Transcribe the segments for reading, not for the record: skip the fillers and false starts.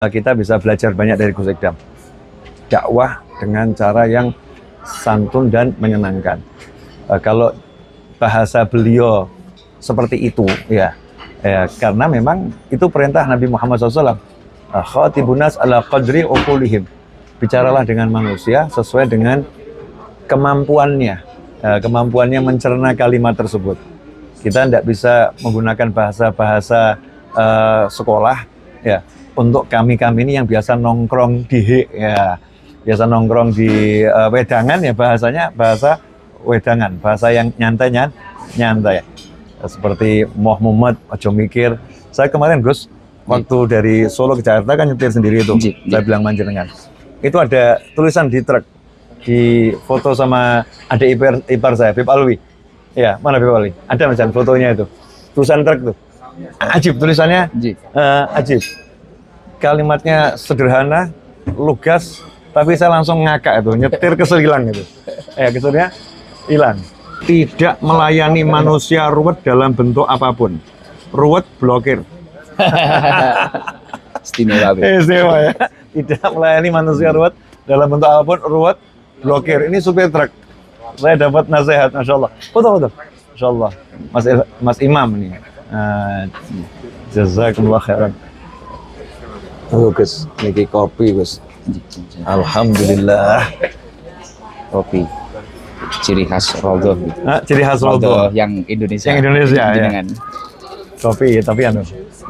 kita bisa belajar banyak dari Gus Ikdam. Dakwah dengan cara yang santun dan menyenangkan. Kalau bahasa beliau seperti itu, ya, karena memang itu perintah Nabi Muhammad SAW. Khatibunas ala qadri uqulihim. Bicaralah dengan manusia sesuai dengan kemampuannya, kemampuannya mencerna kalimat tersebut. Kita tidak bisa menggunakan bahasa-bahasa sekolah, ya. Untuk kami ini yang biasa nongkrong di biasa nongkrong di wedangan, ya bahasanya bahasa wedangan, bahasa yang nyantai. Seperti Muhammad ojo mikir. Saya kemarin Gus, waktu dari Solo ke Jakarta kan nyetir sendiri itu. Saya bilang manjenengan. Itu ada tulisan di truk, di foto sama adik ipar saya, Bib Alwi. Ya, mana Bib Alwi? Ada macam fotonya itu. Tulisan truk tuh. Ajib tulisannya. Ajib. Kalimatnya sederhana, lugas, tapi saya langsung ngakak itu, nyetir kesel hilang itu. Keselnya hilang. Tidak melayani manusia ruwet dalam bentuk apapun. Ruwet blokir. Istimewa ya. Tidak melayani manusia ruwet dalam bentuk apapun, ruwet blokir. Ini supir truk. Saya dapat nasihat, Masya Allah. Foto. Masya Allah. Mas Imam ini. Jazakumullah khairan. Gus, niki kopi Gus. Alhamdulillah. Kopi ciri khas Rodo. Ciri khas Rodo yang Indonesia. Yang Indonesia ya. Kopi ya, tapi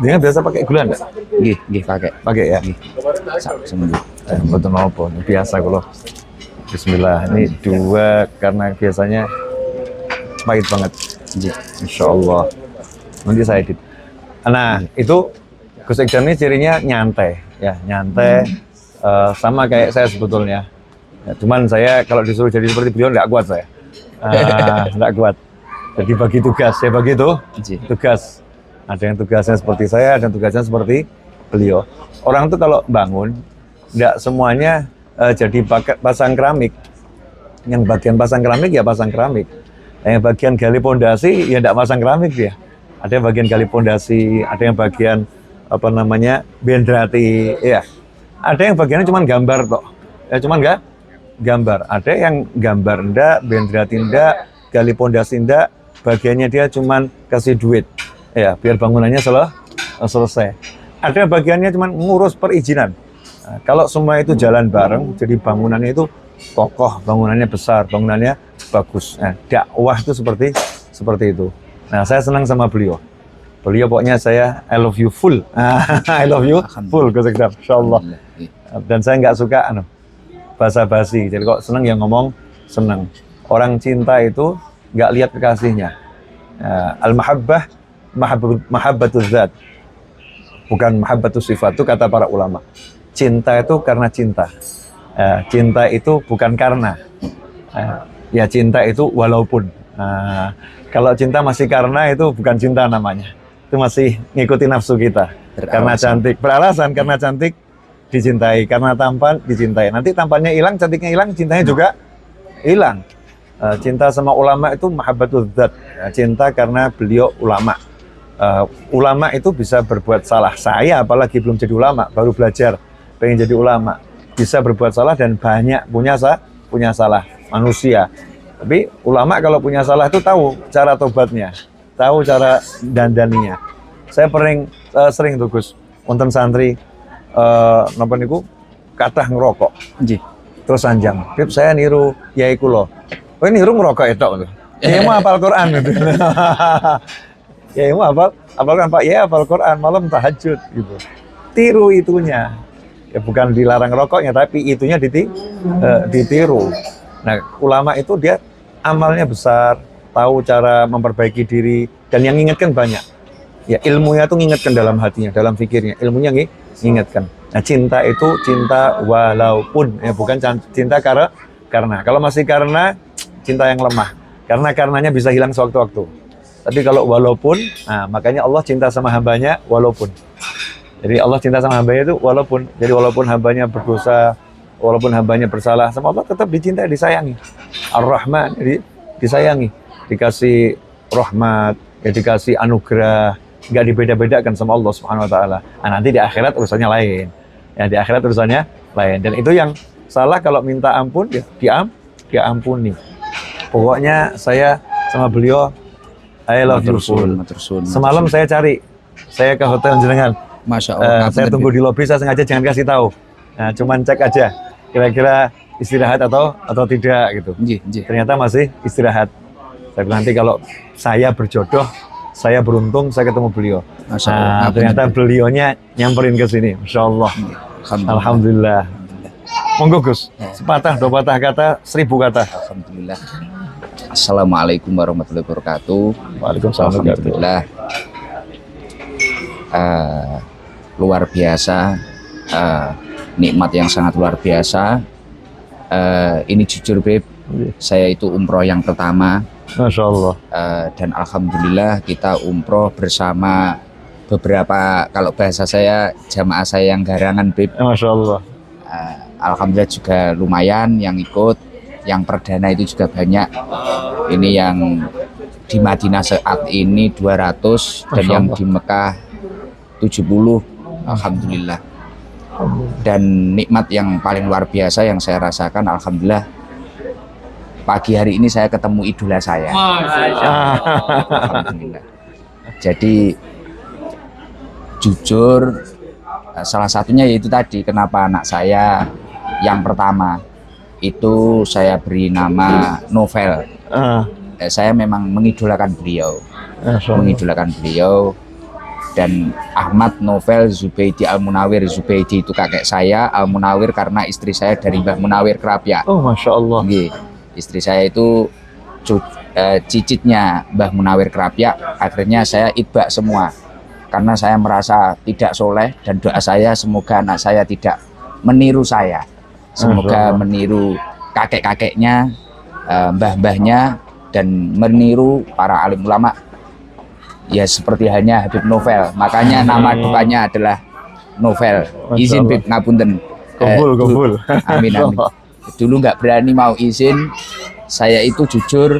dia biasa pakai gula enggak? Nggih, pakai ya. Seminggu. Betul apa? Biasa kalau. Bismillah. Ini dua karena biasanya pahit banget. Insya Allah. Nanti saya edit. Nah, itu Gus Ikdam ini cirinya nyantai, ya nyantai, sama kayak saya sebetulnya. Ya, cuman saya kalau disuruh jadi seperti beliau nggak kuat saya, nggak kuat. Jadi bagi tugas, saya bagi tugas. Ada yang tugasnya seperti saya, ada yang tugasnya seperti beliau. Orang tuh kalau bangun, nggak semuanya jadi pasang keramik. Yang bagian pasang keramik ya pasang keramik. Yang bagian gali pondasi ya nggak pasang keramik dia. Ada yang bagian gali pondasi, ada yang bagian benderati, ya. Ada yang bagiannya cuma gambar kok, ya cuman nggak gambar. Ada yang gambar ndak, benderati ndak, gali pondasi ndak, bagiannya dia cuma kasih duit, ya biar bangunannya selesai. Ada bagiannya cuma ngurus perizinan. Nah, kalau semua itu jalan bareng, jadi bangunannya itu kokoh, bangunannya besar, bangunannya bagus. Nah, dakwah itu seperti itu. Nah, saya senang sama beliau. Beliau pokoknya saya I love you full. I love you full Gus Ikdam, insyaallah. Dan saya nggak suka basa-basi. Jadi kok seneng yang ngomong seneng. Orang cinta itu nggak lihat kekasihnya. Al-mahabbah mahabbatul zat. Bukan mahabbatus sifat, itu kata para ulama. Cinta itu karena cinta. Cinta itu bukan karena. Ya cinta itu walaupun. Kalau cinta masih karena itu bukan cinta namanya. Itu masih ngikuti nafsu kita. Karena cantik, beralasan karena cantik dicintai, karena tampan dicintai. Nanti tampannya hilang, cantiknya hilang, cintanya juga hilang. Cinta sama ulama itu mahabbatul dzat. Cinta karena beliau ulama. Ulama itu bisa berbuat salah. Saya apalagi belum jadi ulama, baru belajar, pengen jadi ulama. Bisa berbuat salah dan banyak punya salah manusia. Tapi ulama kalau punya salah itu tahu cara tobatnya, tahu cara dandaninya. Saya sering tuh Gus, wonten santri napa niku kathah ngerokok. Terus sanjang, "Bib, saya niru yai kula." "Oh, niru ngerokok etok lho." "Ya mau hafal Quran." Gitu. "Ya mau hafal Quran, Pak." "Ya hafal Quran, malam tahajud." Gitu. Tiru itunya. Ya bukan dilarang rokoknya, tapi itunya ditiru. Nah, ulama itu dia amalnya besar, tahu cara memperbaiki diri, dan yang ngingetkan banyak. Ya ilmunya tuh ngingetkan dalam hatinya, dalam pikirnya, ilmunya ngingetkan. Nah, cinta itu cinta walaupun, ya bukan cinta karena. Kalau masih karena, cinta yang lemah. Karenanya bisa hilang sewaktu-waktu. Tapi kalau walaupun, nah makanya Allah cinta sama hambanya walaupun. Jadi Allah cinta sama hambanya itu walaupun. Jadi walaupun hambanya berdosa, walaupun hambanya bersalah, sama Allah tetap dicintai, disayangi. Ar-Rahman, jadi disayangi, dikasih rahmat, ya dikasih anugerah, nggak dibeda-bedakan sama Allah Subhanahu Wa Taala. Nah, nanti di akhirat urusannya lain. Ya di akhirat urusannya lain. Dan itu yang salah kalau minta ampun ya diampuni. Pokoknya saya sama beliau I love you full. Semalam saya cari, saya ke hotel jenengan. Masya Allah. Saya tunggu di lobi, saya sengaja jangan kasih tahu. Nah, cuman cek aja kira-kira istirahat atau tidak gitu. Ternyata masih istirahat. Saya bilang nanti kalau saya berjodoh, saya beruntung, saya ketemu beliau. Nah, ternyata beliaunya nyamperin ke sini. Masya Allah. Alhamdulillah. Monggo Gus, sepatah, dua patah kata, 1000 kata. Alhamdulillah. Assalamualaikum warahmatullahi wabarakatuh. Waalaikumsalam. Alhamdulillah. Luar biasa, nikmat yang sangat luar biasa. Ini jujur Beb, saya itu umroh yang pertama. Masya Allah. Dan alhamdulillah kita umroh bersama beberapa, kalau bahasa saya jamaah saya yang garangan Beb. Masya Allah. Alhamdulillah juga lumayan yang ikut. Yang perdana itu juga banyak. Ini yang di Madinah saat ini 200 dan yang di Mekah 70. Alhamdulillah. Dan nikmat yang paling luar biasa yang saya rasakan, alhamdulillah, pagi hari ini saya ketemu idola saya. Alhamdulillah. Jadi jujur, salah satunya yaitu tadi kenapa anak saya yang pertama itu saya beri nama Novel. Saya memang mengidolakan beliau, dan Ahmad Novel Zubaidi Al Munawir. Zubaidi itu kakek saya, Al Munawir karena istri saya dari Mbah Munawir Kerapia. Oh, Masya Allah. Istri saya itu cicitnya Mbah Munawir Kerapia. Akhirnya saya itbak semua karena saya merasa tidak soleh, dan doa saya semoga anak saya tidak meniru saya. Semoga meniru kakek-kakeknya, mbah-mbahnya, dan meniru para alim ulama. Ya seperti hanya Habib Novel. Makanya nama depannya adalah Novel. Izin Bib ngapunten. Kabul. Amin. Dulu nggak berani mau izin. Saya itu jujur.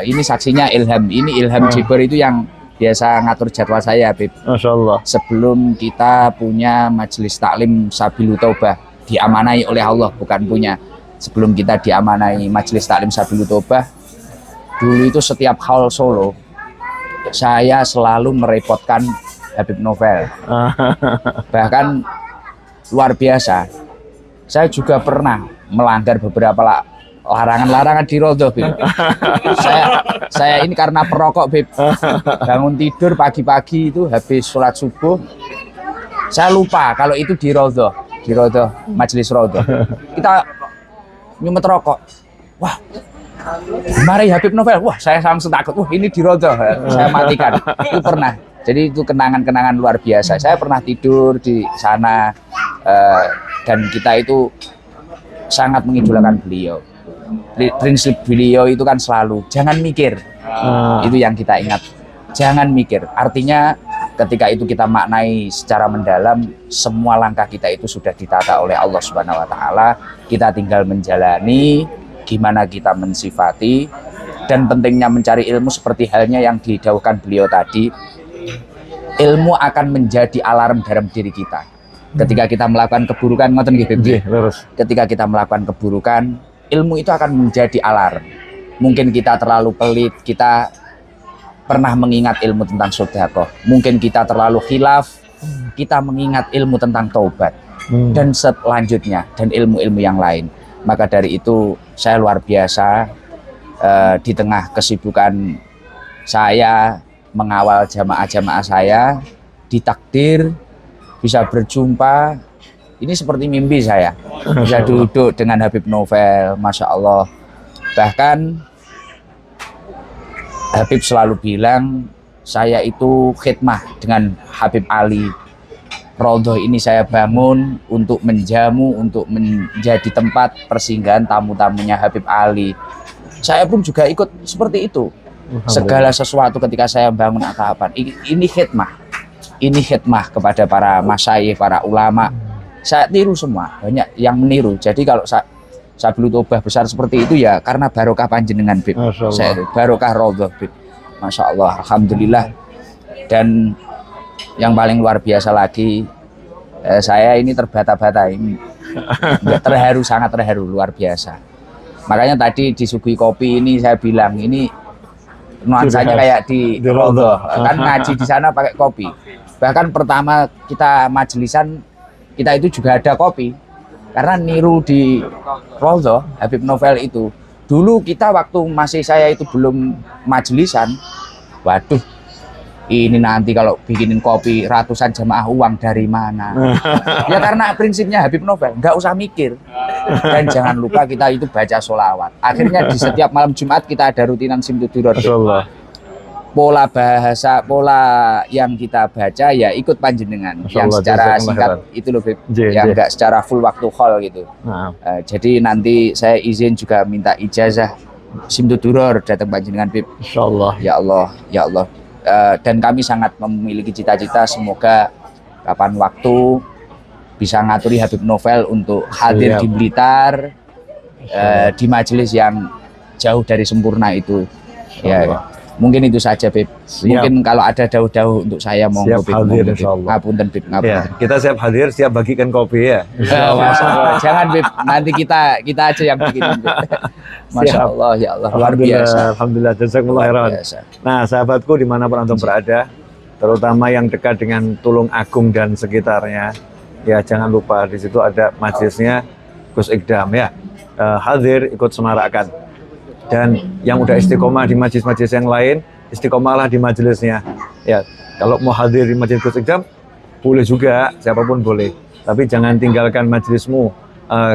Ini saksinya Ilham. Ini Ilham Jiber itu yang biasa ngatur jadwal saya, Bib. Masya Allah. Sebelum Sebelum kita punya majelis taklim Sabilu Taubah, diamanai oleh Allah, bukan punya. Sebelum kita diamanai majelis taklim Sabilu Taubah, dulu itu setiap haul Solo saya selalu merepotkan Habib Novel. Bahkan luar biasa, saya juga pernah melanggar beberapa larangan-larangan di Rodoh, Bib. saya ini karena perokok, Bib. Bangun tidur pagi-pagi itu habis sholat subuh, saya lupa kalau itu di Rodoh, majelis Rodoh. Kita nyumet rokok. Wah, mari Habib Novel. Wah, saya langsung takut. Wah, ini di Rodoh. Saya matikan. Itu pernah. Jadi itu kenangan-kenangan luar biasa. Saya pernah tidur di sana, dan kita itu sangat mengidolakan beliau. Prinsip beliau itu kan selalu jangan mikir. Itu yang kita ingat. Jangan mikir. Artinya ketika itu kita maknai secara mendalam, semua langkah kita itu sudah ditata oleh Allah Subhanahu wa taala. Kita tinggal menjalani, gimana kita mensifati, dan pentingnya mencari ilmu seperti halnya yang didahulukan beliau tadi. Ilmu akan menjadi alarm dalam diri kita. Ketika kita melakukan keburukan, ngoten nggih, ketika kita melakukan keburukan, ilmu itu akan menjadi alarm. Mungkin kita terlalu pelit, kita pernah mengingat ilmu tentang sedekah. Mungkin kita terlalu khilaf, kita mengingat ilmu tentang taubat, dan selanjutnya, dan ilmu-ilmu yang lain. Maka dari itu saya luar biasa, di tengah kesibukan saya mengawal jamaah-jamaah saya, ditakdir bisa berjumpa. Ini seperti mimpi saya, bisa duduk dengan Habib Novel. Masya Allah. Bahkan Habib selalu bilang, saya itu khidmah dengan Habib Ali. Rodoh ini saya bangun untuk menjamu, untuk menjadi tempat persinggahan tamu-tamunya Habib Ali. Saya pun juga ikut seperti itu. Segala sesuatu ketika saya bangun apa-apa, ini khidmah. Ini khidmah kepada para masyayikh, para ulama. Saya tiru semua, banyak yang meniru. Jadi kalau Sabilu Taubah besar seperti itu ya karena barokah panjenengan, Bib. Saya barokah Rodoh, Bib. Masya Allah, alhamdulillah. Dan yang paling luar biasa lagi, Saya ini terbata-bata ini. Terharu, sangat terharu, luar biasa. Makanya tadi disuguhi kopi ini saya bilang ini nuansanya kayak di Raudhah. Kan ngaji di sana pakai kopi. Bahkan pertama kita majelisan kita itu juga ada kopi. Karena niru di Raudhah Habib Novel itu. Dulu kita waktu masih saya itu belum majelisan, waduh, ini nanti kalau bikinin kopi ratusan jamaah uang dari mana? Ya karena prinsipnya Habib Novel, nggak usah mikir. Dan jangan lupa kita itu baca sholawat. Akhirnya di setiap malam Jumat kita ada rutinan Simtudurar. Pola bahasa, pola yang kita baca ya ikut panjenengan. Yang secara singkat itu loh, Beb. Yang nggak secara full waktu hall gitu. Jadi nanti saya izin juga minta ijazah Simtudurar datang panjenengan, Beb. Insyaallah. Ya Allah, ya Allah. Dan kami sangat memiliki cita-cita semoga kapan waktu bisa ngaturi Habib Novel untuk hadir di Blitar di majelis yang jauh dari sempurna itu. Ya, mungkin itu saja, Beb. Mungkin kalau ada dauh-dauh untuk saya monggo, Beb. Hadir insyaallah. Ngapunten, Beb. Ya, kita siap hadir, siap bagikan kopi ya. Jangan, Beb. Nanti kita aja yang bikin, Beb. Masya Allah, ya Allah, luar biasa. Alhamdulillah, jazakumullah khairan. Nah, sahabatku dimanapun antum berada, terutama yang dekat dengan Tulung Agung dan sekitarnya, ya jangan lupa di situ ada majelisnya Gus Ikdam ya. Hadir, ikut semarakkan. Dan yang udah istiqomah di majelis-majelis yang lain, istiqomahlah di majelisnya. Ya, kalau mau hadir di majelis Gus Ikdam, boleh juga, siapapun boleh. Tapi jangan tinggalkan majelismu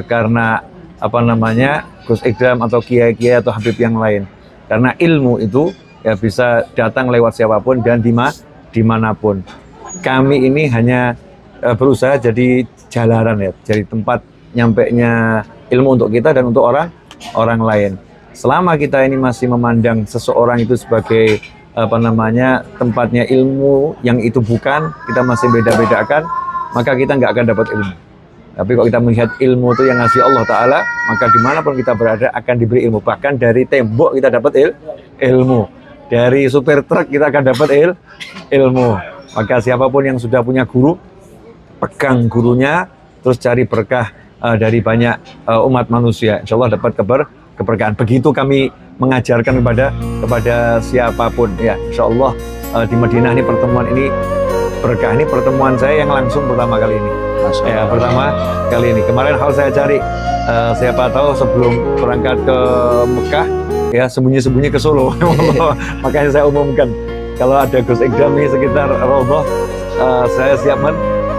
karena apa namanya Gus Ikdam atau kiai-kiai atau habib yang lain. Karena ilmu itu ya bisa datang lewat siapapun dan dimanapun. Kami ini hanya berusaha jadi jalanan ya, jadi tempat nyampainya ilmu untuk kita dan untuk orang lain. Selama kita ini masih memandang seseorang itu sebagai apa namanya tempatnya ilmu yang itu bukan, kita masih beda-bedakan, maka kita nggak akan dapat ilmu. Tapi kalau kita melihat ilmu itu yang ngasih Allah Ta'ala, maka dimanapun kita berada akan diberi ilmu. Bahkan dari tembok kita dapat ilmu. Dari supir truk kita akan dapat ilmu. Maka siapapun yang sudah punya guru, pegang gurunya, terus cari berkah dari banyak umat manusia. Insya Allah dapat keberkahan. Begitu kami mengajarkan kepada siapapun. Ya, Insya Allah di Madinah ini pertemuan ini berkah. Ini pertemuan saya yang langsung pertama kali ini. Ya, pertama kali ini. Kemarin hal saya cari, siapa tahu sebelum berangkat ke Mekah, ya sembunyi-sembunyi ke Solo. Makanya saya umumkan, kalau ada Gus Ikdam di sekitar Raudhah, saya siap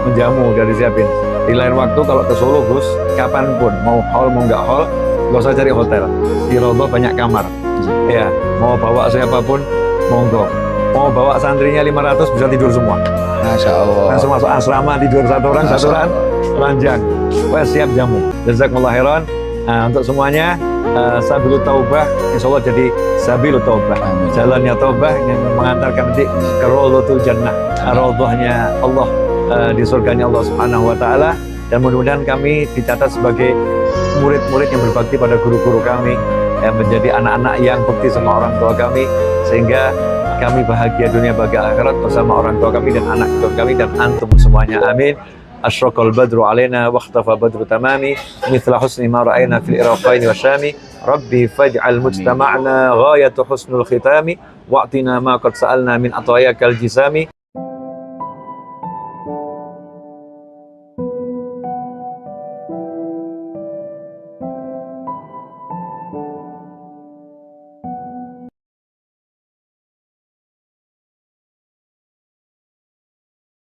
menjamu, dari siapin. Di lain waktu kalau ke Solo, Gus, kapanpun, mau hall mau nggak hall, nggak usah cari hotel. Di Raudhah banyak kamar. Ya, mau bawa siapapun, monggo. Mau bawa santrinya 500 bisa tidur semua. Masya Allah. Langsung masuk asrama, tidur satu orang ranjang. Wah, siap jamu. Jazakumullah khairan. Nah, untuk semuanya, Sabilut Taubah, insya Allah jadi Sabilut Taubah. Jalannya Taubah yang mengantarkan nanti ke Raudhatul Jannah. Raudhahnya Allah, di surganya Allah Subhanahu wa Ta'ala. Dan mudah-mudahan kami dicatat sebagai murid-murid yang berbakti pada guru-guru kami, yang menjadi anak-anak yang bekti sama orang tua kami, sehingga kami bahagia dunia bahagia akhirat bersama orang tua kami dan anak tua kami dan antum semuanya. Amin. Asyraqal badru alaina wa ikhtafa badru tamami mithla husni ma ra'ayna fil iraqaini wa syami rabbi faj'al mujtama'na ghayatu husnul khitami wa'tina ma qad sa'alna min atayakal jisami.